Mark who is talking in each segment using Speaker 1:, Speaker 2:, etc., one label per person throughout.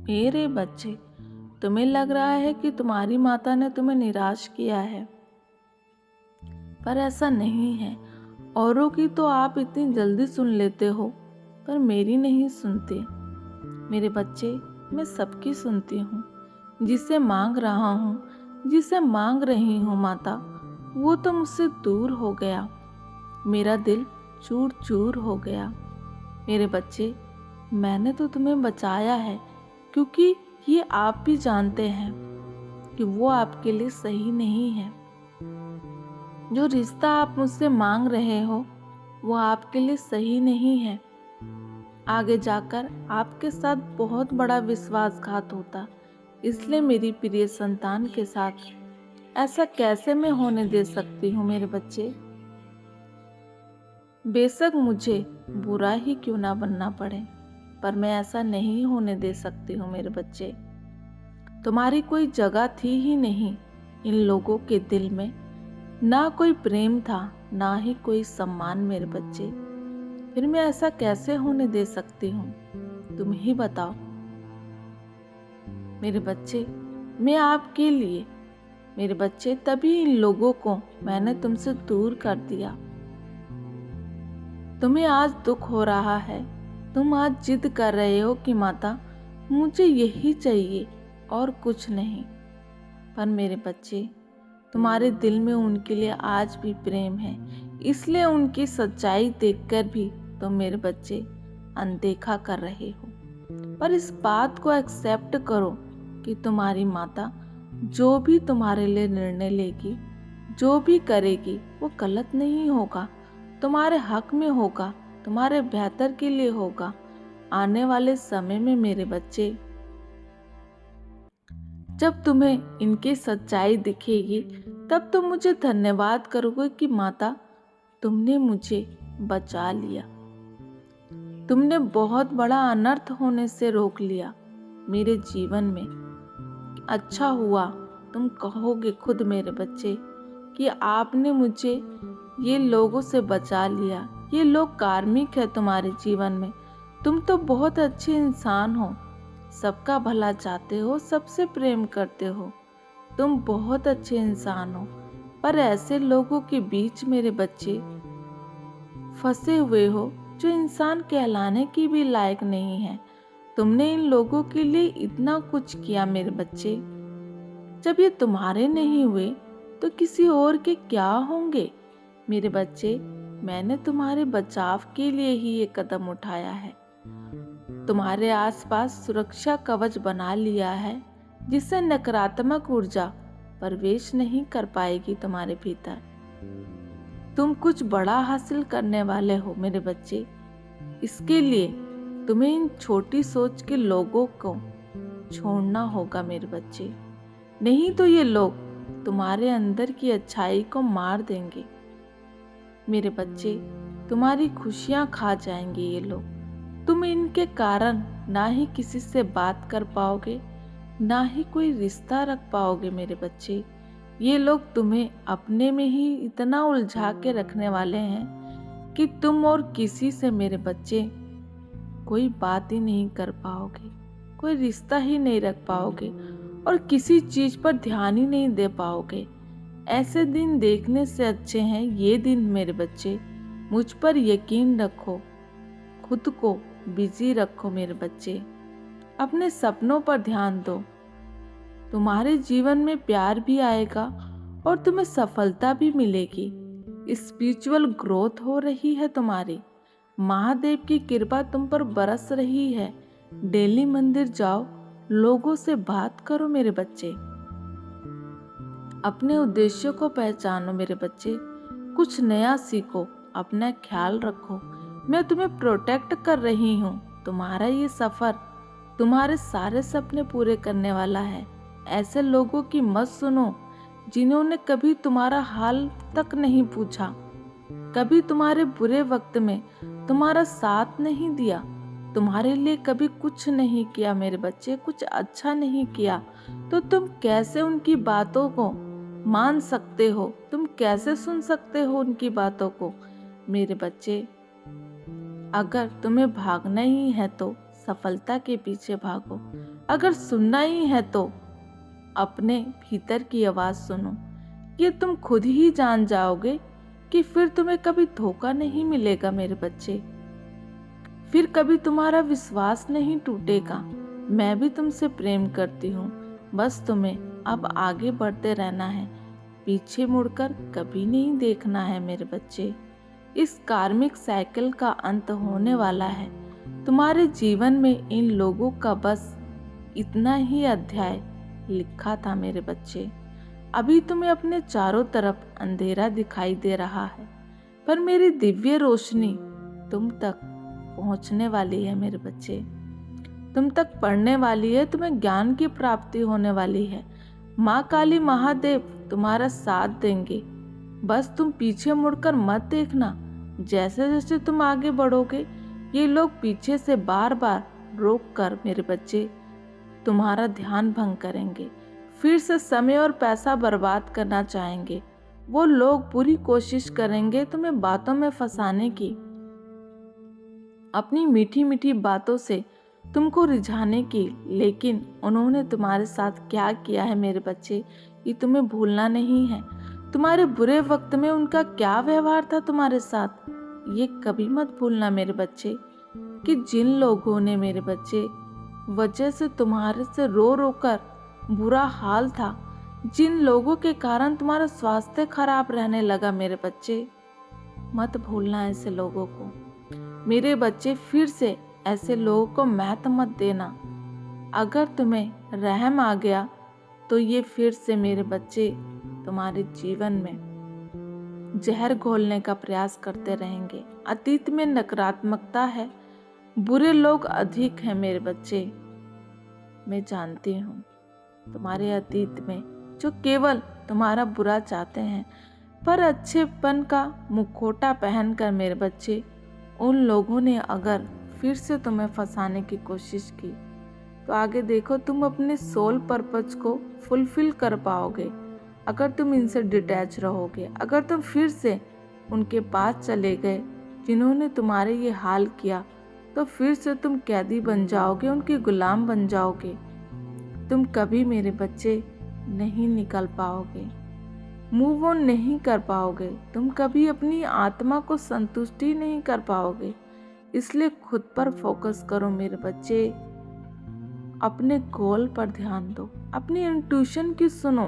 Speaker 1: मेरे बच्चे, तुम्हें लग रहा है कि तुम्हारी माता ने तुम्हें निराश किया है, पर ऐसा नहीं है। औरों की तो आप इतनी जल्दी सुन लेते हो, पर मेरी नहीं सुनते। मेरे बच्चे, मैं सबकी सुनती हूँ। जिसे मांग रहा हूँ, जिसे मांग रही हूँ माता, वो तो मुझसे दूर हो गया। मेरा दिल चूर चूर हो गया। मेरे बच्चे, मैंने तो तुम्हें बचाया है, क्योंकि ये आप भी जानते हैं कि वो आपके लिए सही नहीं है। जो रिश्ता आप मुझसे मांग रहे हो, वो आपके लिए सही नहीं है। आगे जाकर आपके साथ बहुत बड़ा विश्वासघात होता। इसलिए मेरी प्रिय संतान के साथ ऐसा कैसे मैं होने दे सकती हूँ मेरे बच्चे। बेशक मुझे बुरा ही क्यों ना बनना पड़े, पर मैं ऐसा नहीं होने दे सकती हूँ मेरे बच्चे। तुम्हारी कोई जगह थी ही नहीं इन लोगों के दिल में। ना कोई प्रेम था, ना ही कोई सम्मान मेरे बच्चे। फिर मैं ऐसा कैसे होने दे सकती हूँ, तुम ही बताओ। मेरे बच्चे, मैं आपके लिए, मेरे बच्चे, तभी इन लोगों को मैंने तुमसे दूर कर दिया। तुम्हें आज दुख हो रहा है, तुम आज जिद कर रहे हो कि माता मुझे यही चाहिए और कुछ नहीं। पर मेरे बच्चे, तुम्हारे दिल में उनके लिए आज भी प्रेम है, इसलिए उनकी सच्चाई देखकर भी तुम मेरे बच्चे अनदेखा कर रहे हो। पर इस बात को एक्सेप्ट करो कि तुम्हारी माता जो भी तुम्हारे लिए निर्णय लेगी, जो भी करेगी, वो गलत नहीं होगा, तुम्हारे हक में होगा, तुम्हारे बेहतर के लिए होगा। आने वाले समय में मेरे बच्चे, जब तुम्हें इनकी सच्चाई दिखेगी, तब तुम मुझे धन्यवाद करोगे कि माता तुमने मुझे बचा लिया, तुमने बहुत बड़ा अनर्थ होने से रोक लिया मेरे जीवन में। अच्छा हुआ तुम कहोगे खुद मेरे बच्चे कि आपने मुझे ये लोगों से बचा लिया। ये लोग कार्मिक है तुम्हारे जीवन में। तुम तो बहुत अच्छे इंसान हो, सबका भला चाहते हो, सबसे प्रेम करते हो, तुम बहुत अच्छे इंसान हो। पर ऐसे लोगों के बीच मेरे बच्चे फंसे हुए हो जो इंसान कहलाने की भी लायक नहीं है। तुमने इन लोगों के लिए इतना कुछ किया मेरे बच्चे, जब ये तुम्हारे नहीं हुए तो किसी और के क्या होंगे। मेरे बच्चे, मैंने तुम्हारे बचाव के लिए ही ये कदम उठाया है। तुम्हारे आसपास सुरक्षा कवच बना लिया है, जिससे नकारात्मक ऊर्जा प्रवेश नहीं कर पाएगी तुम्हारे भीतर। तुम कुछ बड़ा हासिल करने वाले हो मेरे बच्चे। इसके लिए तुम्हें इन छोटी सोच के लोगों को छोड़ना होगा मेरे बच्चे, नहीं तो ये लोग तुम्हारे अंदर की अच्छाई को मार देंगे। मेरे बच्चे, तुम्हारी खुशियां खा जाएंगे ये लोग। तुम इनके कारण ना ही किसी से बात कर पाओगे, ना ही कोई रिश्ता रख पाओगे मेरे बच्चे। ये लोग तुम्हें अपने में ही इतना उलझा के रखने वाले हैं कि तुम और किसी से मेरे बच्चे कोई बात ही नहीं कर पाओगे, कोई रिश्ता ही नहीं रख पाओगे और किसी चीज पर ध्यान ही नहीं दे पाओगे। ऐसे दिन देखने से अच्छे हैं ये दिन मेरे बच्चे। मुझ पर यकीन रखो, खुद को बिजी रखो मेरे बच्चे, अपने सपनों पर ध्यान दो। तुम्हारे जीवन में प्यार भी आएगा और तुम्हें सफलता भी मिलेगी। स्पिरिचुअल ग्रोथ हो रही है तुम्हारी, महादेव की कृपा तुम पर बरस रही है। डेली मंदिर जाओ, लोगों से बात करो मेरे बच्चे, अपने उद्देश्यों को पहचानो मेरे बच्चे, कुछ नया सीखो, अपना ख्याल रखो। मैं तुम्हें प्रोटेक्ट कर रही हूँ। तुम्हारा ये सफर तुम्हारे सारे सपने पूरे करने वाला है। ऐसे लोगों की मत सुनो जिन्होंने कभी तुम्हारा हाल तक नहीं पूछा, कभी तुम्हारे बुरे वक्त में तुम्हारा साथ नहीं दिया, तुम्हारे लिए कभी कुछ नहीं किया मेरे बच्चे, कुछ अच्छा नहीं किया। तो तुम कैसे उनकी बातों को मान सकते हो, तुम कैसे सुन सकते हो उनकी बातों को। मेरे बच्चे, अगर तुम्हें भागना ही है तो सफलता के पीछे भागो। अगर सुनना ही है तो अपने भीतर की आवाज़ सुनो। ये तुम खुद ही जान जाओगे कि फिर तुम्हें कभी धोखा नहीं मिलेगा मेरे बच्चे। फिर कभी तुम्हारा विश्वास नहीं टूटेगा। मैं भी तुमसे प्रेम करती हूँ। बस तुम्हें अब आगे बढ़ते रहना है, पीछे मुड़कर कभी नहीं देखना है मेरे बच्चे। इस कार्मिक साइकिल का अंत होने वाला है। तुम्हारे जीवन में इन लोगों का बस इतना ही अध्याय लिखा था मेरे बच्चे। अभी तुम्हें अपने चारों तरफ अंधेरा दिखाई दे रहा है, पर मेरी दिव्य रोशनी तुम तक पहुंचने वाली है मेरे बच्चे। तुम तक पढ़ने वाली है, तुम्हें ज्ञान की प्राप्ति होने वाली है। माँ काली महादेव तुम्हारा साथ देंगे। बस तुम पीछे मुड़कर मत देखना। जैसे जैसे तुम आगे बढ़ोगे, ये लोग पीछे से बार बार रोक कर मेरे बच्चे तुम्हारा ध्यान भंग करेंगे। फिर से समय और पैसा बर्बाद करना चाहेंगे। वो लोग पूरी कोशिश करेंगे तुम्हें बातों में फंसाने की, अपनी मीठी मीठी बातों से तुमको रिझाने की। लेकिन उन्होंने तुम्हारे साथ क्या किया है मेरे बच्चे, ये तुम्हें भूलना नहीं है। तुम्हारे बुरे वक्त में उनका क्या व्यवहार था तुम्हारे साथ, ये कभी मत भूलना मेरे बच्चे। कि जिन लोगों ने मेरे बच्चे वजह से तुम्हारे से रो रो कर बुरा हाल था, जिन लोगों के कारण तुम्हारा स्वास्थ्य खराब रहने लगा मेरे बच्चे, मत भूलना ऐसे लोगों को मेरे बच्चे। फिर से ऐसे लोगों को महत्व मत देना। अगर तुम्हें रहम आ गया तो ये फिर से मेरे बच्चे तुम्हारे जीवन में जहर घोलने का प्रयास करते रहेंगे। अतीत में नकारात्मकता है, बुरे लोग अधिक हैं मेरे बच्चे। मैं जानती हूँ तुम्हारे अतीत में जो केवल तुम्हारा बुरा चाहते हैं, पर अच्छेपन का मुखौटा पहनकर मेरे बच्चे उन लोगों ने अगर फिर से तुम्हें फंसाने की कोशिश की तो आगे देखो तुम अपने सोल पर्पज को फुलफिल कर पाओगे। अगर तुम इनसे डिटैच रहोगे, अगर तुम फिर से उनके पास चले गए जिन्होंने तुम्हारे ये हाल किया, तो फिर से तुम कैदी बन जाओगे, उनके गुलाम बन जाओगे। तुम कभी मेरे बच्चे नहीं निकल पाओगे, मूव ऑन नहीं कर पाओगे। तुम कभी अपनी आत्मा को संतुष्टि नहीं कर पाओगे। इसलिए खुद पर फोकस करो मेरे बच्चे। अपने गोल पर ध्यान दो, अपनी इंट्यूशन की सुनो,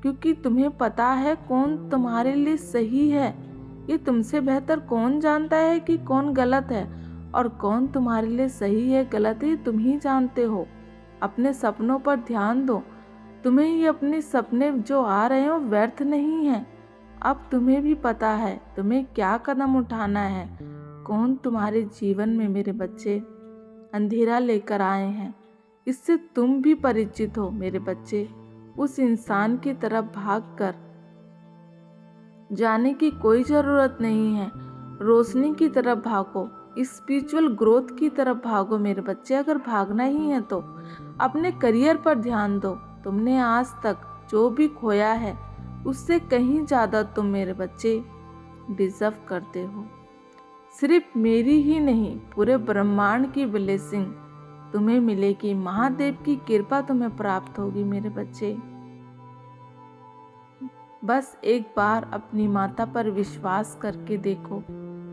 Speaker 1: क्योंकि तुम्हें पता है कौन तुम्हारे लिए सही है। ये तुमसे बेहतर कौन जानता है कि कौन गलत है और कौन तुम्हारे लिए सही है गलत है, तुम ही जानते हो। अपने सपनों पर ध्यान दो। तुम्हें ये अपने सपने जो आ रहे हैं वो व्यर्थ नहीं है। अब तुम्हें भी पता है तुम्हें क्या कदम उठाना है। कौन तुम्हारे जीवन में मेरे बच्चे अंधेरा लेकर आए हैं, इससे तुम भी परिचित हो मेरे बच्चे। उस इंसान की तरफ भागकर जाने की कोई ज़रूरत नहीं है। रोशनी की तरफ भागो, स्पिरिचुअल ग्रोथ की तरफ भागो मेरे बच्चे। अगर भागना ही है तो अपने करियर पर ध्यान दो। तुमने आज तक जो भी खोया है उससे कहीं ज़्यादा तुम मेरे बच्चे डिजर्व करते हो। सिर्फ मेरी ही नहीं, पूरे ब्रह्मांड की ब्लेसिंग तुम्हें मिलेगी। महादेव की कृपा तुम्हें प्राप्त होगी मेरे बच्चे। बस एक बार अपनी माता पर विश्वास करके देखो,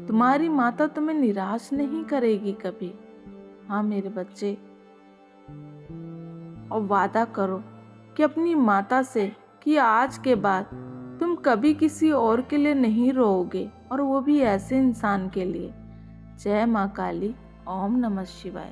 Speaker 1: तुम्हारी माता तुम्हें निराश नहीं करेगी कभी। हाँ मेरे बच्चे, और वादा करो कि अपनी माता से कि आज के बाद तुम कभी किसी और के लिए नहीं रोओगे, और वो भी ऐसे इंसान के लिए। जय माँ काली। ओम नमः शिवाय।